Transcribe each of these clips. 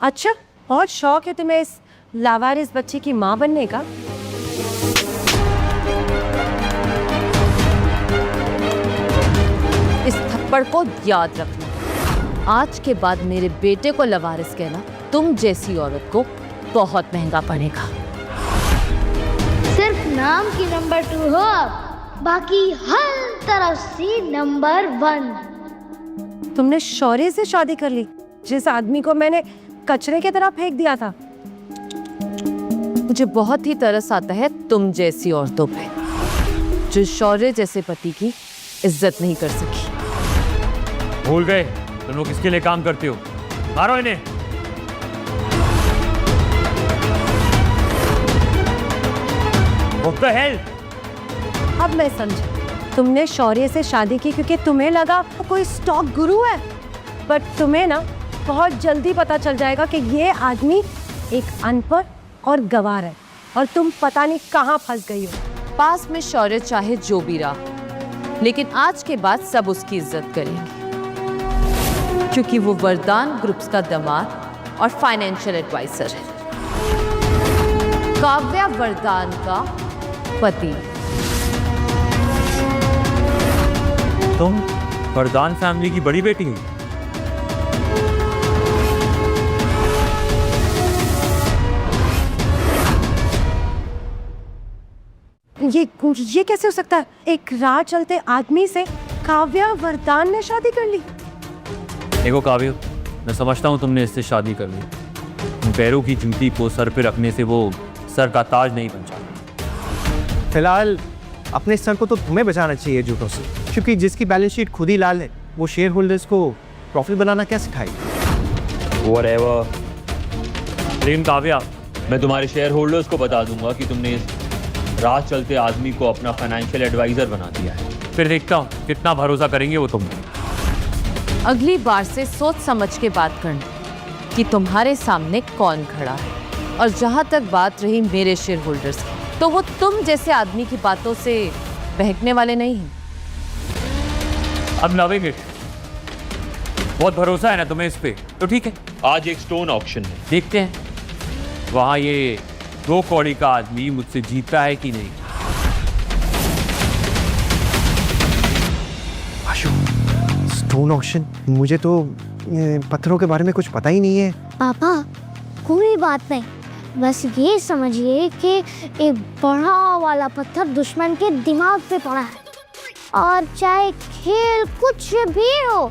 अच्छा, बहुत शौक है तुम्हें इस लावारिस बच्चे की माँ बनने का? इस थप्पड़ को याद रखना। आज के बाद मेरे बेटे को लवारिस कहना तुम जैसी औरत को बहुत महंगा पड़ेगा। सिर्फ नाम की नंबर 2 हो आप, बाकी हर तरफ से नंबर 1। तुमने शौर्य से शादी कर ली, जिस आदमी को मैंने कचरे की तरह फेंक दिया था। मुझे बहुत ही तरस आता है तुम जैसी औरतों पे, जो शौर्य जैसे पति की इज्जत नहीं कर सकी। भूल गए तुम लोग किसके लिए काम करते हो? मारो इन्हें। What the hell? अब मैं समझा, तुमने शौर्य से शादी की क्योंकि तुम्हें लगा वो कोई स्टॉक गुरु है। बट तुम्हें ना बहुत जल्दी पता चल जाएगा कि ये आदमी एक अनपढ़ और गंवार है और तुम पता नहीं कहाँ फंस गई हो। पास में शौर्य चाहे जो भी रहा, लेकिन आज के बाद सब उसकी इज्जत करेंगे, क्योंकि वो वरदान ग्रुप्स का दामाद और फाइनेंशियल एडवाइजर है। काव्या वरदान का पति। तुम वरदान फैमिली की बड़ी बेटी हो? ये कैसे हो सकता है? एक राह चलते आदमी से काव्या वरदान ने शादी कर ली। देखो काव्य, मैं समझता हूँ तुमने इससे शादी कर ली। तुम पैरों की जूती को सर पे रखने से वो सर का ताज नहीं बन जाता। फिलहाल अपने सर को तो तुम्हें बचाना चाहिए जूतों से, क्योंकि जिसकी बैलेंस शीट खुद ही लाल है वो शेयर होल्डर्स को प्रॉफिट बनाना क्या सिखाएगी? Whatever। प्रेम काव्या, मैं तुम्हारे शेयर होल्डर्स को बता दूंगा कि तुमने इस राह चलते आदमी को अपना फाइनेंशियल एडवाइजर बना दिया है। फिर देखता हूँ कितना भरोसा करेंगे वो तुम। अगली बार से सोच समझ के बात करना कि तुम्हारे सामने कौन खड़ा है। और जहां तक बात रही मेरे शेयर होल्डर्स की, तो वो तुम जैसे आदमी की बातों से बहकने वाले नहीं हैं। अब लविंग इट। बहुत भरोसा है ना तुम्हें इस पे, तो ठीक है। आज एक स्टोन ऑक्शन है, देखते हैं वहां ये 2 कौड़ी का आदमी मुझसे जीतता है कि नहीं। आशु, स्टोन ऑक्शन? मुझे तो पत्थरों के बारे में कुछ पता ही नहीं है। पापा कोई बात नहीं, बस ये समझिए कि एक बड़ा वाला पत्थर दुश्मन के दिमाग पे पड़ा है, और चाहे खेल कुछ भी हो,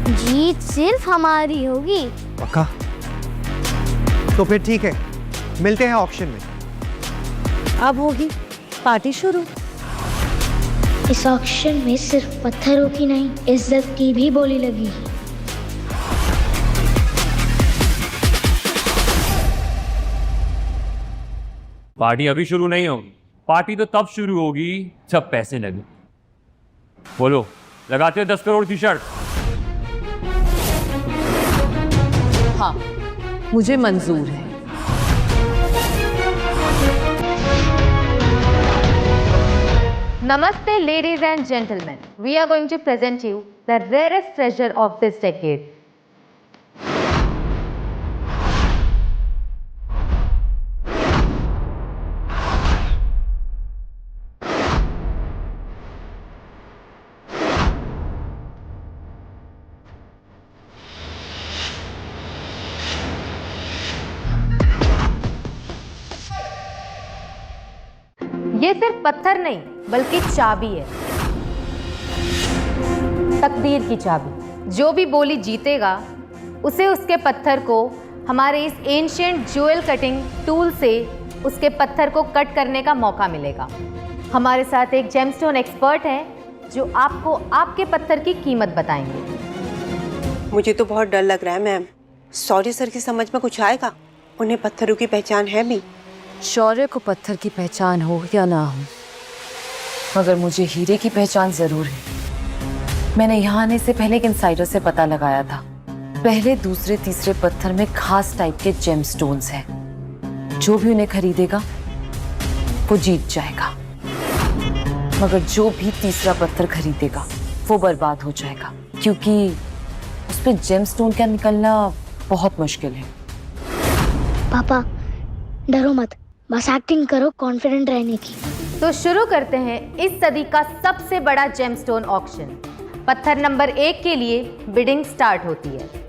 जीत सिर्फ हमारी होगी। पक्का? तो फिर ठीक है, मिलते हैं ऑक्शन में। अब होगी पार्टी शुरू। इस ऑक्शन में सिर्फ पत्थरों की नहीं, इज्जत की भी बोली लगी। पार्टी अभी शुरू नहीं होगी। पार्टी तो तब शुरू होगी जब पैसे लगे। बोलो, लगाते हो 10 करोड़ की शर्त? हाँ, मुझे मंजूर है। Namaste, ladies and gentlemen. We are going to present you the rarest treasure of this decade. ये सिर्फ पत्थर नहीं बल्कि चाबी है, तकदीर की चाबी। जो भी बोली जीतेगा उसे उसके पत्थर को हमारे इस एंशिएंट ज्वेल कटिंग टूल से उसके पत्थर को कट करने का मौका मिलेगा। हमारे साथ एक जेमस्टोन एक्सपर्ट है जो आपको आपके पत्थर की कीमत बताएंगे। मुझे तो बहुत डर लग रहा है मैम। शौर्य सर की समझ में कुछ आएगा? उन्हें पत्थरों की पहचान है भी। शौर्य को पत्थर की पहचान हो या ना हो, मगर मुझे हीरे की पहचान जरूर है। मैंने यहाँ आने से पहले एक इनसाइडर से पता लगाया था। पहले, दूसरे, तीसरे पत्थर में खास टाइप के जेमस्टोन्स हैं। जो भी उन्हें खरीदेगा वो जीत जाएगा, मगर जो भी तीसरा पत्थर खरीदेगा वो बर्बाद हो जाएगा, क्योंकि उस पे जेमस्टोन का निकलना बहुत मुश्किल है। पापा डरो मत, बस एक्टिंग करो कॉन्फिडेंट रहने की। तो शुरू करते हैं इस सदी का सबसे बड़ा जेमस्टोन ऑक्शन। पत्थर नंबर 1 के लिए बिडिंग स्टार्ट होती है।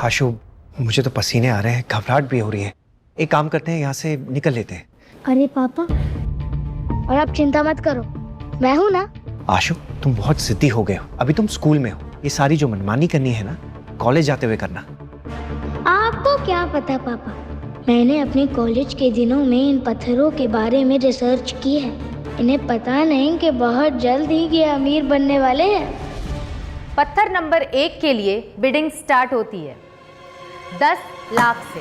आशु, मुझे तो पसीने आ रहे हैं, घबराहट भी हो रही है। एक काम करते हैं, यहाँ से निकल लेते हैं। अरे पापा, और आप चिंता मत करो, मैं हूं ना। आशु, तुम बहुत जिद्दी हो गए हो। अभी तुम स्कूल में हो, ये सारी जो मनमानी करनी है ना, कॉलेज जाते हुए करना। आपको क्या पता पापा, मैंने अपने कॉलेज के दिनों में इन पत्थरों के बारे में रिसर्च की है। इन्हें पता नहीं कि बहुत जल्द ही ये अमीर बनने वाले हैं। पत्थर नंबर 1 के लिए बिडिंग स्टार्ट होती है 10 लाख से।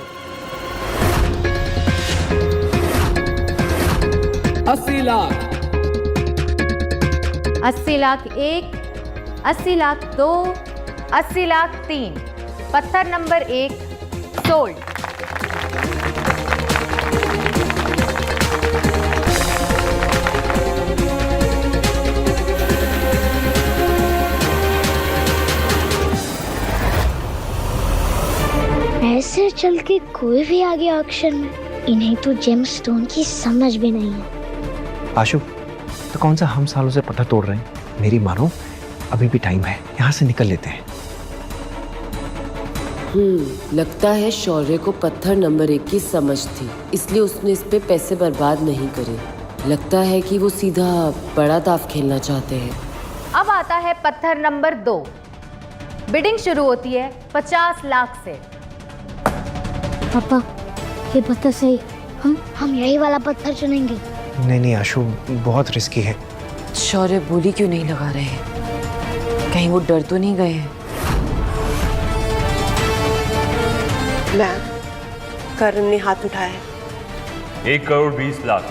80 लाख, 80 लाख 1, 80 लाख 2, 80 लाख 3। पत्थर नंबर 1 सोल्ड। ऐसे चल के कोई भी आ गया ऑक्शन में, इन्हें तो जेमस्टोन की समझ भी नहीं है। आशु, तो कौन सा हम सालों से पत्थर तोड़ रहे हैं? मेरी मानो, अभी भी टाइम है, यहाँ से निकल लेते हैं। लगता है शौर्य को पत्थर नंबर 1 की समझ थी, इसलिए उसने इस पे पैसे बर्बाद नहीं करे। लगता है कि वो सीधा बड़ा दाव खेलना चाहते हैं। अब आता है पत्थर नंबर 2। बिडिंग शुरू होती है 50 लाख से। पापा, ये पत्थर सही, हम यही वाला पत्थर चुनेंगे। नहीं आशु, बहुत रिस्की है। शौर्य बोली क्यों नहीं लगा रहे हैं? कहीं वो डर तो नहीं गए हैं? मैम, करण ने हाथ उठाया है। 1 करोड़ 20 लाख।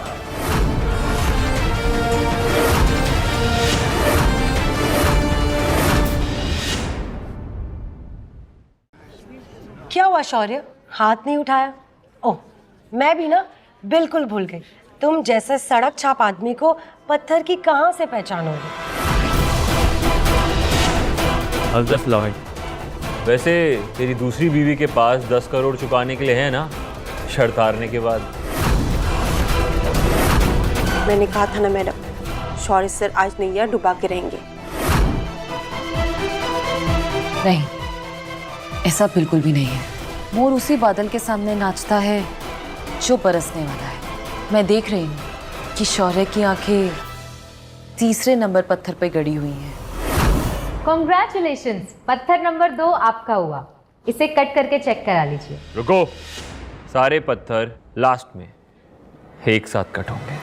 क्या हुआ शौर्य, हाथ नहीं उठाया? ओह, मैं भी ना बिल्कुल भूल गई। तुम जैसे सड़क छाप आदमी को पत्थर की कहां से पहचानोगे? Just love it. वैसे तेरी दूसरी बीवी के पास 10 करोड़ चुकाने के लिए है ना, शर्त हारने के बाद। मैंने कहा था ना मैडम, शौर्य सर आज नैया डुबा के रहेंगे। नहीं, ऐसा बिल्कुल भी नहीं है। मोर उसी बादल के सामने नाचता है जो बरसने वाला है। मैं देख रही हूँ कि शौर्य की आंखें तीसरे नंबर पत्थर पे गड़ी हुई हैं। कॉन्ग्रेचुलेशंस, पत्थर नंबर 2 आपका हुआ। इसे कट करके चेक करा लीजिए। रुको, सारे पत्थर लास्ट में एक साथ कट होंगे।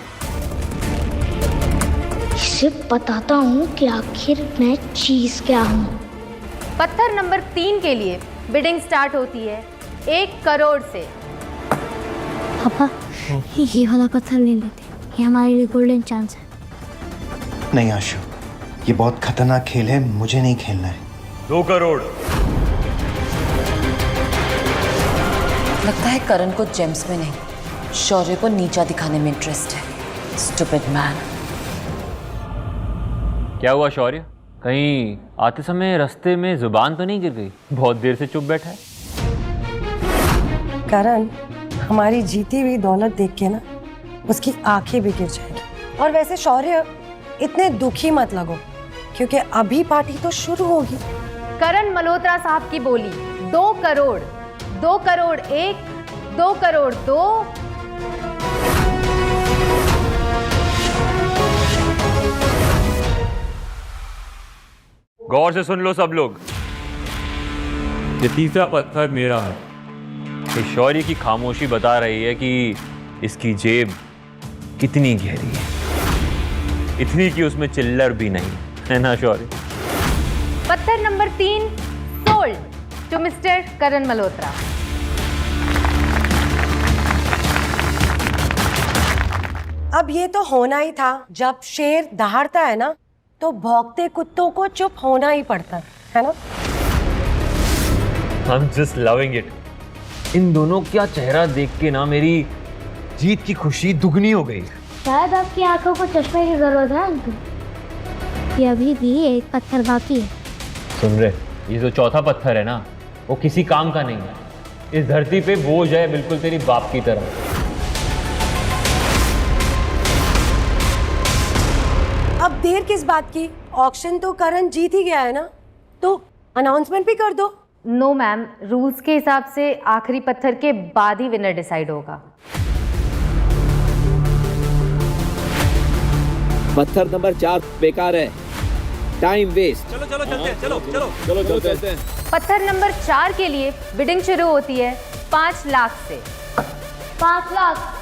इसे बताता हूँ कि आखिर मैं चीज क्या हूँ। पत्थर नंबर 3 के लिए बिडिंग स्टार्ट होती है 1 करोड़ से। पापा, ये वाला पत्थर ले लेते, ये हमारे लिए गोल्डन चांस है। नहीं आशु, ये बहुत खतरनाक खेल है, मुझे नहीं खेलना है। 2 करोड़। लगता है करण को जेम्स में नहीं, शौर्य को नीचा दिखाने में इंटरेस्ट है। Stupid man. क्या हुआ शौर्य, कहीं आते समय रास्ते में जुबान तो नहीं गिर गई? बहुत देर से चुप बैठा है। करण, हमारी जीती हुई दौलत देख के ना उसकी आंखें भी गिर जाएंगी। और वैसे शौर्य, इतने दुखी मत लगो, क्योंकि अभी पार्टी तो शुरू होगी। करण मल्होत्रा साहब की बोली 2 करोड़, 2 करोड़ 1, 2 करोड़ 2। गौर से सुन लो सब लोग, ये तीसरा पत्थर मेरा है। ये शौर्य की खामोशी बता रही है कि इसकी जेब कितनी गहरी है, इतनी कि उसमें चिल्लर भी नहीं है ना शौर्य? पत्थर नंबर 3 सोल्ड टू मिस्टर करण मल्होत्रा। अब ये तो होना ही था। जब शेर दहाड़ता है ना, तो भौंकते कुत्तों को चुप होना ही पड़ता है ना? I am just loving it. इन दोनों का चेहरा देख के ना मेरी जीत की खुशी दुगनी हो गई। शायद आपकी आंखों को चश्मे की जरूरत है अंकल। ये अभी भी एक पत्थर बाकी है। सुन रहे, ये जो चौथा पत्थर है ना, वो किसी काम का नहीं है। इस धरती पे बोझ है, बिल्कुल तेरी बाप की तरह। अब देर किस बात की? ऑक्शन तो करण जीत ही गया है ना, तो अनाउंसमेंट भी कर दो। नो मैम, रूल्स के हिसाब से आखिरी पत्थर के बाद ही विनर डिसाइड होगा। पत्थर नंबर 4 बेकार है, टाइम वेस्ट। चलो चलो चलते हैं, चलो चलो चलो चलते हैं। पत्थर नंबर 4 के लिए बिडिंग शुरू होती है 5 लाख से। 5 लाख।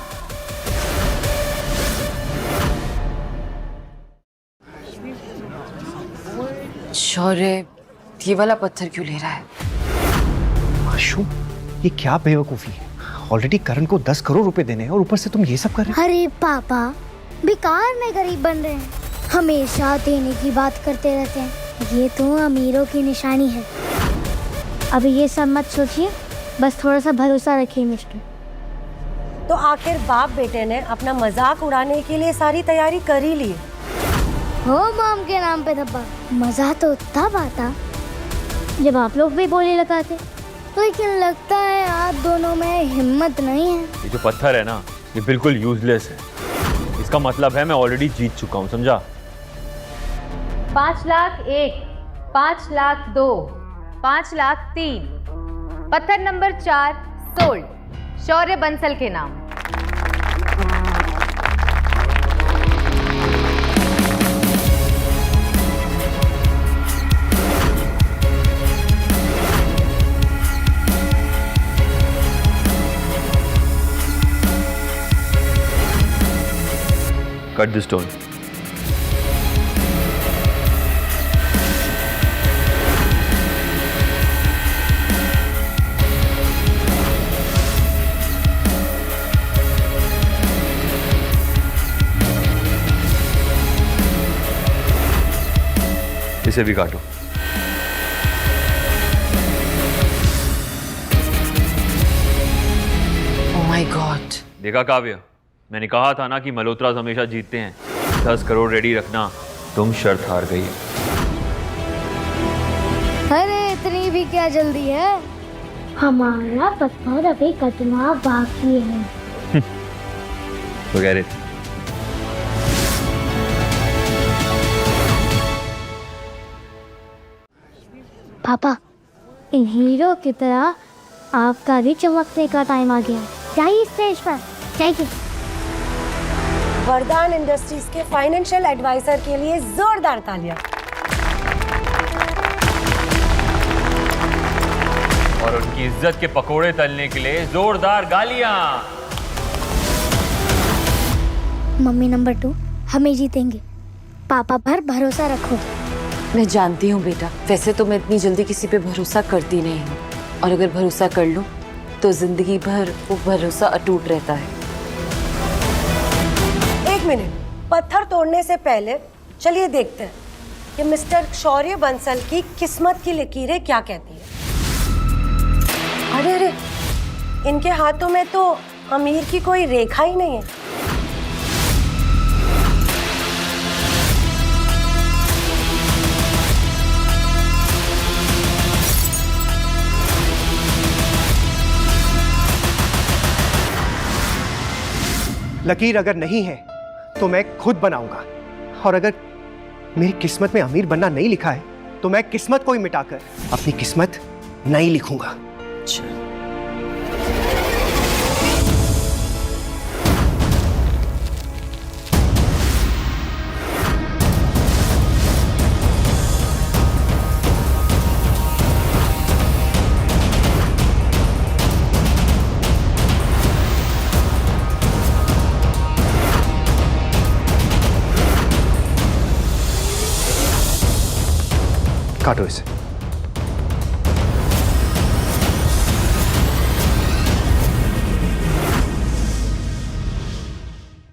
शौर्य ये वाला पत्थर क्यों ले रहा है? आशु, ये क्या बेवकूफ़ी है? ऑलरेडी करण को 10 करोड़ रुपए देने हैं और ऊपर से तुम ये सब कर रहे हो। अरे पापा, बेकार में गरीब बन रहे हैं, हमेशा देने की बात करते रहते हैं। ये तो अमीरों की निशानी है। अभी ये सब मत सोचिए, बस थोड़ा सा भरोसा रखिए मिस्टर। तो आखिर बाप बेटे ने अपना मजाक उड़ाने के लिए सारी तैयारी कर ही ली। हो मॉम के नाम पे धब्बा। मजा तो तब आता जब आप लोग भी बोले लगाते, लेकिन लगता है आप दोनों में हिम्मत नहीं है। ये जो पत्थर है ना, ये बिल्कुल यूजलेस है। इसका मतलब है मैं ऑलरेडी जीत चुका हूँ, समझा? 5 लाख 1, 5 लाख 2, 5 लाख 3। पत्थर नंबर 4 सोल्ड, शौर्य बंसल के नाम। Cut the stone. इसे भी काटो। Oh my God! देखा काव्य, मैंने कहा था ना कि मल्होत्रास हमेशा जीतते हैं। 10 करोड़ रेडी रखना, तुम शर्त हार गई। अरे इतनी भी क्या जल्दी है? हमारा पत्थर अभी कटना बाकी है। Forget it. पापा, इन हीरो की तरह आपका भी चमकने का टाइम आ गया। जाइए स्टेज पर, जाइए। वरदान इंडस्ट्रीज के फाइनेंशियल एडवाइजर के लिए जोरदार तालियां। और उनकी इज्जत के पकोड़े तलने के लिए जोरदार गालियां। मम्मी नंबर 2, हमें जीतेंगे। पापा पर भरोसा रखो। मैं जानती हूँ बेटा, वैसे तो मैं इतनी जल्दी किसी पे भरोसा करती नहीं हूँ, और अगर भरोसा कर लूँ तो जिंदगी भर वो भरोसा अटूट रहता है। एक मिनट, पत्थर तोड़ने से पहले चलिए देखते हैं कि मिस्टर शौर्य बंसल की किस्मत की लकीरें क्या कहती है। अरे अरे, इनके हाथों में तो अमीर की कोई रेखा ही नहीं है। लकीर अगर नहीं है तो मैं खुद बनाऊंगा, और अगर मेरी किस्मत में अमीर बनना नहीं लिखा है तो मैं किस्मत को ही मिटाकर अपनी किस्मत नहीं लिखूंगा। काटो इसे।